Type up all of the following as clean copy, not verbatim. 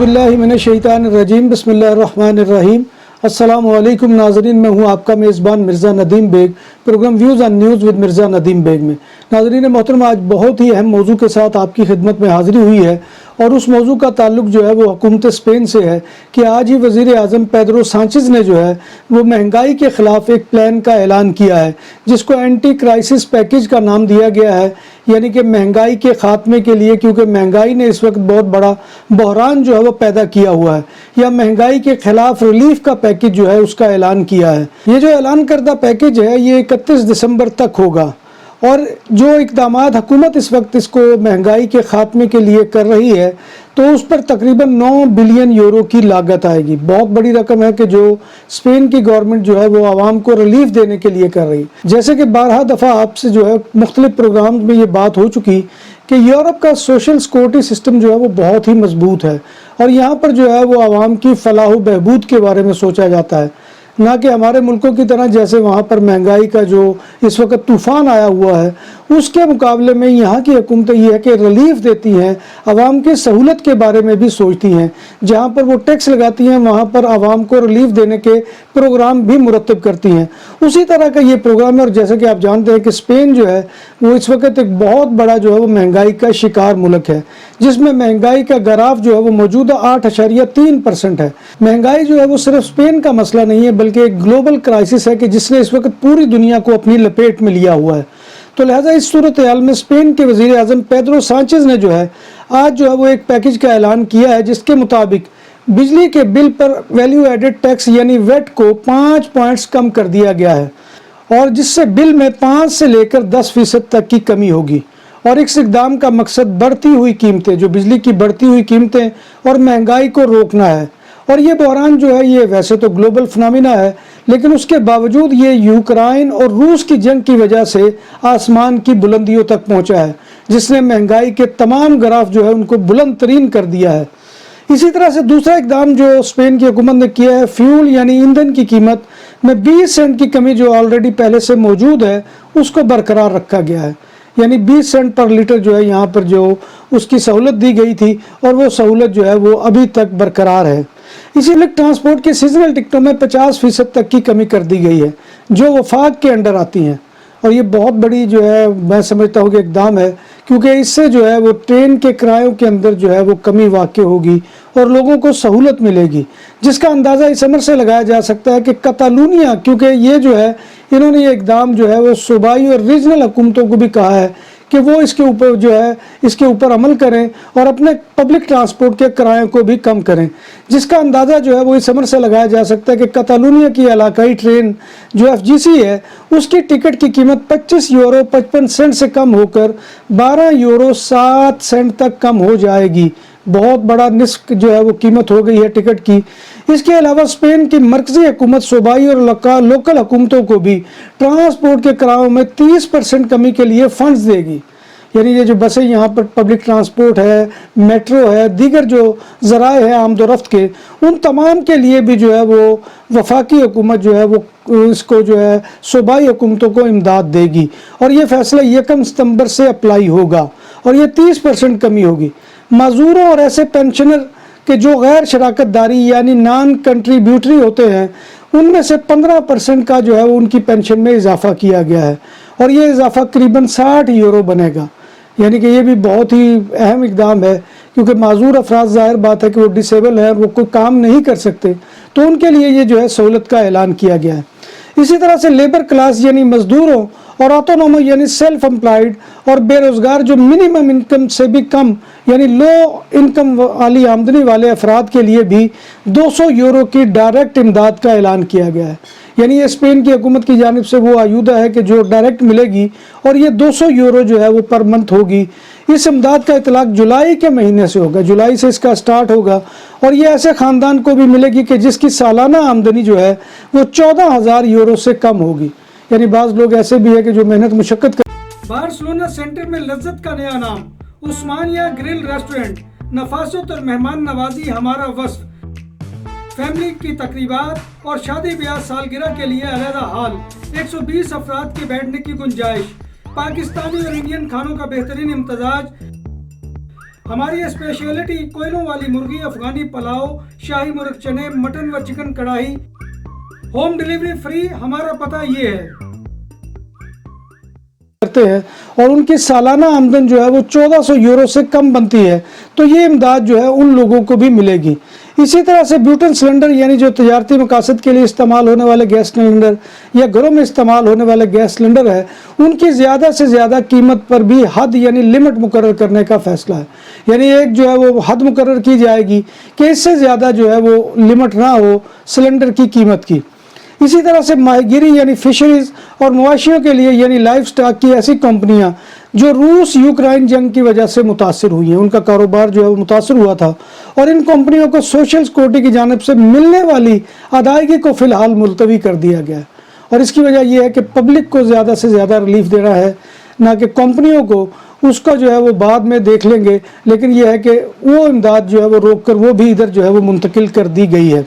औज़ुबिल्लाहि मिनश्शैतानिर्रजीम बिस्मिल्लाहिर्रहमानिर्रहीम। अस्सलाम वालेकुम नाज़रीन, मैं हूँ आपका मेज़बान Mirza Nadeem Baig, programme views and news with Mirza Nadeem Baig में। नाज़रीन मोहतरम, आज बहुत ही अहम मौजू के साथ आपकी खिदमत में हाज़िरी हुई है और उस मौजू का ताल्लुक जो है वो हुकूमत स्पेन से है कि आज ही वज़ीर आज़म पेड्रो सांचेज़ ने जो है वो महंगाई के ख़िलाफ़ एक प्लान का ऐलान किया है, जिसको एंटी क्राइसिस पैकेज का नाम दिया गया है, यानी कि महंगाई के ख़ात्मे के लिए, क्योंकि महंगाई ने इस वक्त बहुत बड़ा बहरान जो है वो पैदा किया हुआ है, या महंगाई के ख़िलाफ़ रिलीफ का पैकेज जो है उसका ऐलान किया है। ये जो ऐलान करदा पैकेज है ये 31 दिसंबर तक होगा और जो इक़दामात हुकूमत इस वक्त इसको महंगाई के ख़ात्मे के लिए कर रही है तो उस पर तकरीबन 9 बिलियन यूरो की लागत आएगी। बहुत बड़ी रकम है कि जो स्पेन की गवर्नमेंट जो है वो आवाम को रिलीफ देने के लिए कर रही। जैसे कि 12 दफ़ा आपसे जो है मुख्तलिफ प्रोग्राम में ये बात हो चुकी कि यूरोप का सोशल सिक्योरिटी सिस्टम जो है वो बहुत ही मजबूत है और यहाँ पर जो है वो आवाम की फलाह बहबूद के बारे में सोचा जाता है, ना कि हमारे मुल्कों की तरह जैसे वहाँ पर महंगाई का जो इस वक्त तूफ़ान आया हुआ है उसके मुकाबले में यहाँ की हुकूमतें ये है कि रिलीफ देती हैं, आवाम की सहूलत के बारे में भी सोचती हैं। जहाँ पर वो टैक्स लगाती हैं वहाँ पर आवाम को रिलीफ देने के प्रोग्राम भी मुरतब करती हैं। उसी तरह का ये प्रोग्राम है और जैसे कि आप जानते हैं कि स्पेन जो है वो इस वक्त एक बहुत बड़ा जो है वो महंगाई का शिकार मुल्क है, जिसमें महंगाई का ग्राफ जो है वो मौजूदा 8.3% है। महंगाई जो है वो सिर्फ स्पेन का मसला नहीं है बल्कि एक ग्लोबल क्राइसिस है कि जिसने इस वक्त पूरी दुनिया को अपनी लपेट में लिया हुआ है। तो लिहाजा इस सूरत हाल में स्पेन के वज़ीर आज़म पेड्रो सांचेज़ ने जो है आज जो है वो एक पैकेज का ऐलान किया है, जिसके मुताबिक बिजली के बिल पर वैल्यू एडेड टैक्स यानी वेट को 5 पॉइंट्स कम कर दिया गया है और जिससे बिल में 5 से लेकर 10% तक की कमी होगी। और इस इक़दाम का मकसद बढ़ती हुई कीमतें, जो बिजली की बढ़ती हुई कीमतें और महंगाई को रोकना है। और ये बहरान जो है ये वैसे तो ग्लोबल फिनोमिना है, लेकिन उसके बावजूद ये यूक्रेन और रूस की जंग की वजह से आसमान की बुलंदियों तक पहुंचा है, जिसने महंगाई के तमाम ग्राफ जो है उनको बुलंद तरीन कर दिया है। इसी तरह से दूसरा इक़दाम जो स्पेन की हुकूमत ने किया है, फ्यूल यानी ईंधन की कीमत में 20 सेंट की कमी जो ऑलरेडी पहले से मौजूद है उसको बरकरार रखा गया है, यानी 20 सेंट पर लीटर जो है यहाँ पर जो उसकी सहूलत दी गई थी और वो सहूलत जो है वो अभी तक बरकरार है। इसी इलेक्ट्रिक ट्रांसपोर्ट की सीजनल टिकटों में 50% तक की कमी कर दी गई है जो वफाक के अंडर आती हैं और ये बहुत बड़ी जो है मैं समझता हूँ कि इक़दाम है, क्योंकि इससे जो है वो ट्रेन के किरायों के अंदर जो है वो कमी वाक़ई होगी और लोगों को सहूलत मिलेगी, जिसका अंदाज़ा इस अमर से लगाया जा सकता है कि कतालूनिया, क्योंकि ये जो है इन्होंने ये इक़दाम जो है वो सूबाई और रीजनल हुकूमतों को भी कहा है कि वो इसके ऊपर जो है इसके ऊपर अमल करें और अपने पब्लिक ट्रांसपोर्ट के किरायों को भी कम करें, जिसका अंदाज़ा जो है वो इस समर से लगाया जा सकता है कि कतालूनिया की इलाकाई ट्रेन जो FGC है उसकी टिकट की कीमत 25 यूरो 55 सेंट से कम होकर 12 यूरो 7 सेंट तक कम हो जाएगी। बहुत बड़ा निस्क जो है वो कीमत हो गई है टिकट की। इसके अलावा स्पेन की मरकजी हुकूमत सूबाई और लोकल हुकूमतों को भी ट्रांसपोर्ट के किरायों में 30% कमी के लिए फंड्स देगी, यानी ये जो बसें यहाँ पर पब्लिक ट्रांसपोर्ट है, मेट्रो है, दीगर जो ज़राए हैं आमदोरफ्त के, उन तमाम के लिए भी जो है वो वफाकी हुकूमत जो है वो इसको जो है सूबाई हुकूमतों को इमदाद देगी और ये फैसला 1 सितंबर से अप्लाई होगा और ये 30% कमी होगी। मजदूरों और ऐसे पेंशनर के जो गैर शराकतदारी यानी नॉन कंट्रीब्यूटरी होते हैं उनमें से 15% का जो है वो उनकी पेंशन में इजाफा किया गया है और ये इजाफा करीबन 60 यूरो बनेगा, यानी कि ये भी बहुत ही अहम इक़दाम है, क्योंकि माजूर अफराद ज़ाहिर बात है कि वो डिसेबल हैं, वो कोई काम नहीं कर सकते, तो उनके लिए ये जो है सहूलत का ऐलान किया गया है। इसी तरह से लेबर क्लास यानी मजदूरों और ऑटोनोमो यानी सेल्फ एम्प्लॉयड और बेरोज़गार जो मिनिमम इनकम से भी कम यानी लो इनकम वाली आमदनी वाले अफराद के लिए भी 200 यूरो की डायरेक्ट इमदाद का ऐलान किया गया है, यानी ये स्पेन की हुकूमत की जानिब से वो आयुदा है कि जो डायरेक्ट मिलेगी और ये 200 यूरो जो है वो पर मंथ होगी। इस इमदाद का इतलाक जुलाई के महीने से होगा, जुलाई से इसका स्टार्ट होगा और ये ऐसे ख़ानदान को भी मिलेगी कि जिसकी सालाना आमदनी जो है वो 14,000 यूरो से कम होगी, यानी बाज़ लोग ऐसे भी है कि जो मेहनत मुशक्क़त कर। बार्सिलोना सेंटर में लज्जत का नया नाम उस्मानिया ग्रिल रेस्टोरेंट, नफासत और मेहमान नवाजी हमारा वस्फ, फैमिली की तकरीबात और शादी ब्याह सालगिरह के लिए अलहदा हाल, 120 अफराद के बैठने की गुंजाइश, पाकिस्तानी और इंडियन खानों का बेहतरीन इम्तजाज, ہماری اسپیشلٹی کوئلوں والی مرغی، افغانی پلاؤ، شاہی مرغ چنے، مٹن و چکن کڑھائی، ہوم ڈیلیوری فری۔ ہمارا پتہ یہ ہے کرتے ہیں اور ان کی سالانہ آمدن جو ہے وہ 1400 یورو سے کم بنتی ہے، تو یہ امداد جو ہے ان لوگوں کو بھی ملے گی۔ اسی طرح سے بیوٹن سلنڈر یعنی جو تجارتی مقاصد کے لیے استعمال ہونے والے گیس سلنڈر یا گھروں میں استعمال ہونے والے گیس سلنڈر ہے، ان کی زیادہ سے زیادہ قیمت پر بھی حد یعنی لمٹ مقرر کرنے کا فیصلہ ہے۔ یعنی ایک جو ہے وہ حد مقرر کی جائے گی کہ اس سے زیادہ جو ہے وہ لمٹ نہ ہو سلنڈر کی قیمت کی۔ اسی طرح سے ماہی گیری یعنی فشریز اور مواشیوں کے لیے یعنی لائف سٹاک کی ایسی کمپنیاں جو روس یوکرائن جنگ کی وجہ سے متاثر ہوئی ہیں، ان کا کاروبار جو ہے وہ متاثر ہوا تھا، اور ان کمپنیوں کو سوشل سیکورٹی کی جانب سے ملنے والی ادائیگی کو فی الحال ملتوی کر دیا گیا ہے۔ اور اس کی وجہ یہ ہے کہ پبلک کو زیادہ سے زیادہ ریلیف دینا ہے، نہ کہ کمپنیوں کو اس کا جو ہے وہ بعد میں دیکھ لیں گے، لیکن یہ ہے کہ وہ امداد جو ہے وہ روک کر وہ بھی ادھر جو ہے وہ منتقل کر دی گئی ہے۔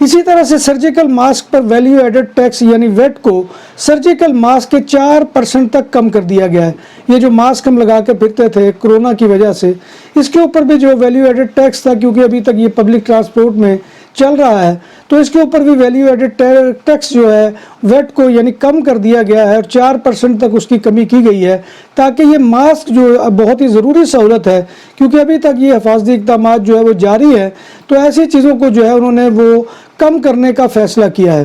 اسی طرح سے سرجیکل ماسک پر ویلیو ایڈڈ ٹیکس یعنی ویٹ کو سرجیکل ماسک کے 4% تک کم کر دیا گیا ہے۔ یہ جو ماسک ہم لگا کے پھرتے تھے کرونا کی وجہ سے، اس کے اوپر بھی جو ویلیو ایڈڈ ٹیکس تھا، کیونکہ ابھی تک یہ پبلک ٹرانسپورٹ میں چل رہا ہے، تو اس کے اوپر بھی ویلیو ایڈڈ ٹیکس جو ہے ویٹ کو یعنی کم کر دیا گیا ہے اور 4% تک اس کی کمی کی گئی ہے، تاکہ یہ ماسک جو بہت ہی ضروری سہولت ہے، کیونکہ ابھی تک یہ حفاظتی اقدامات جو ہے وہ جاری ہے، تو ایسی چیزوں کو جو ہے انہوں نے وہ کم کرنے کا فیصلہ کیا ہے۔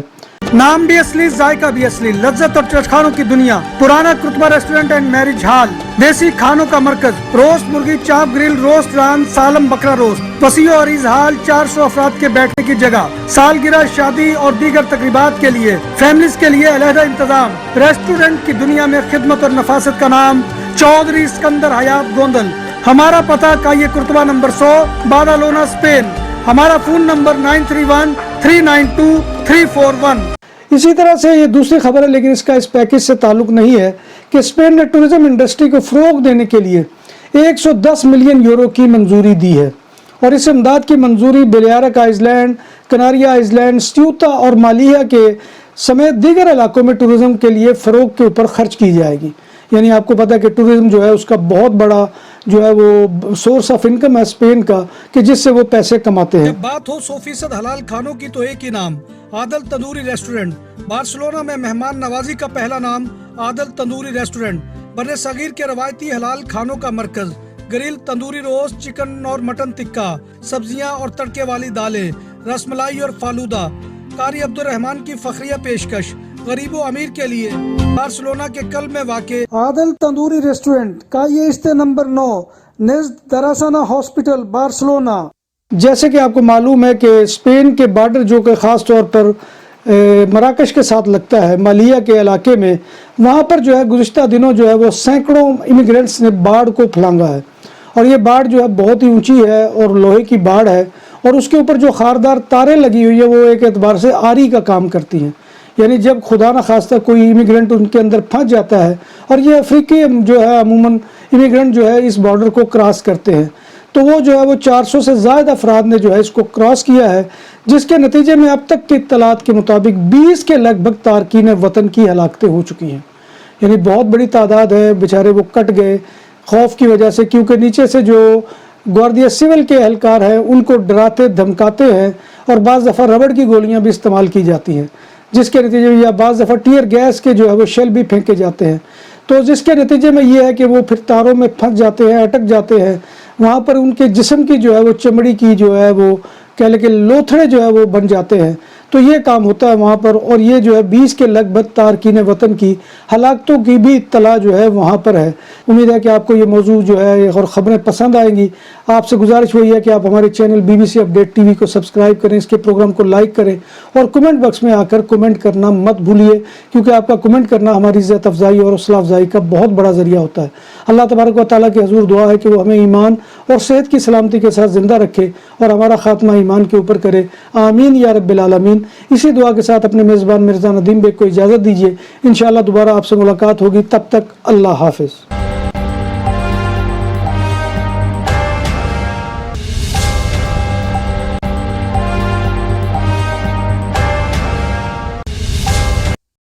نام بھی اصلی، ذائقہ بھی اصلی، لذت اور چٹخانوں کی دنیا، پرانا کرتبہ ریسٹورنٹ اینڈ میرج ہال، دیسی کھانوں کا مرکز، روسٹ مرغی، چاپ گرل، روسٹ ران، سالم بکرا روسٹ، وسیع و عریض ہال، 400 افراد کے بیٹھنے کی جگہ، سالگرہ، شادی اور دیگر تقریبات کے لیے، فیملیز کے لیے علیحدہ انتظام۔ ریسٹورنٹ کی دنیا میں خدمت اور نفاست کا نام چودھری اسکندر حیات گوندل۔ ہمارا پتہ کائیے کرتبہ نمبر 100، بادالونا، اسپین۔ ہمارا فون نمبر 9313923341۔ اسی طرح سے یہ دوسری خبر ہے، لیکن اس کا اس پیکج سے تعلق نہیں ہے، کہ اسپین نے ٹورزم انڈسٹری کو فروغ دینے کے لیے 110 ملین یورو کی منظوری دی ہے، اور اس امداد کی منظوری بیلیارک آئس لینڈ، کناریا آئس لینڈ، سیوطا اور مالیہ کے سمیت دیگر علاقوں میں ٹورزم کے لیے فروغ کے اوپر خرچ کی جائے گی۔ یعنی آپ کو پتہ ہے کہ ٹورزم جو ہے اس کا بہت بڑا جو ہے وہ سورس آف انکم ہے اسپین کا، کہ جس سے وہ پیسے کماتے ہیں۔ جب بات ہو 100% حلال کھانوں کی تو ایک ہی نام، عادل تندوری ریسٹورنٹ۔ بارسلونا میں مہمان نوازی کا پہلا نام عادل تندوری ریسٹورنٹ، بر صغیر کے روایتی حلال کھانوں کا مرکز، گرل، تندوری روسٹ، چکن اور مٹن ٹکا، سبزیاں اور تڑکے والی دالیں، رس ملائی اور فالودہ۔ قاری عبدالرحمان کی فخریہ پیشکش، غریب و امیر کے لیے، بارسلونا کے قلب میں واقع عادل تندوری ریسٹورنٹ کا یہ استے نمبر 9 نزد دراسانہ ہاسپٹل، بارسلونا۔ جیسے کہ آپ کو معلوم ہے کہ اسپین کے بارڈر جو کہ خاص طور پر مراکش کے ساتھ لگتا ہے، مالیہ کے علاقے میں، وہاں پر جو ہے گزشتہ دنوں جو ہے وہ سینکڑوں امیگرینٹس نے باڑھ کو پھلانگا ہے، اور یہ باڑھ جو ہے بہت ہی اونچی ہے اور لوہے کی باڑھ ہے، اور اس کے اوپر جو خاردار تاریں لگی ہوئی ہے وہ ایک اعتبار سے آری کا کام کرتی ہیں۔ یعنی جب خدا نہ خواستہ کوئی امیگرینٹ ان کے اندر پھنس جاتا ہے، اور یہ افریقی جو ہے عموماً امیگرینٹ جو ہے اس بارڈر کو کراس کرتے ہیں، تو وہ جو ہے وہ 400 سے زائد افراد نے جو ہے اس کو کراس کیا ہے، جس کے نتیجے میں اب تک کی اطلاعات کے مطابق 20 کے لگ بھگ تارکین وطن کی ہلاکتیں ہو چکی ہیں۔ یعنی بہت بڑی تعداد ہے، بیچارے وہ کٹ گئے خوف کی وجہ سے، کیونکہ نیچے سے جو گواردیا سول کے اہلکار ہیں ان کو ڈراتے دھمکاتے ہیں، اور بعض دفعہ ربڑ کی گولیاں بھی استعمال کی جاتی ہیں، جس کے نتیجے میں یا بعض دفعہ ٹیئر گیس کے جو ہے وہ شیل بھی پھینکے جاتے ہیں، تو جس کے نتیجے میں یہ ہے کہ وہ پھر تاروں میں پھنس جاتے ہیں، اٹک جاتے ہیں، وہاں پر ان کے جسم کی جو ہے وہ چمڑی کی جو ہے وہ کہہ لیں کہ لوتھڑے جو ہے وہ بن جاتے ہیں، تو یہ کام ہوتا ہے وہاں پر، اور یہ جو ہے 20 کے لگ بھگ تارکین وطن کی ہلاکتوں کی بھی اطلاع جو ہے وہاں پر ہے۔ امید ہے کہ آپ کو یہ موضوع جو ہے اور خبریں پسند آئیں گی۔ آپ سے گزارش وہی ہے کہ آپ ہمارے چینل BBC اپڈیٹ TV کو سبسکرائب کریں، اس کے پروگرام کو لائک کریں، اور کمنٹ باکس میں آ کر کمنٹ کرنا مت بھولیے، کیونکہ آپ کا کمنٹ کرنا ہماری عزت افزائی اور حوصلہ افزائی کا بہت بڑا ذریعہ ہوتا ہے۔ اللہ تبارک و تعالیٰ کے حضور دعا ہے کہ وہ ہمیں ایمان اور صحت کی سلامتی کے ساتھ زندہ رکھے اور ہمارا خاتمہ ایمان کے اوپر کرے، آمین یا رب العالمین۔ اسی دعا کے ساتھ اپنے میزبان مرزا ندیم بیگ کو اجازت دیجیے، انشاءاللہ دوبارہ آپ سے ملاقات ہوگی، تب تک اللہ حافظ۔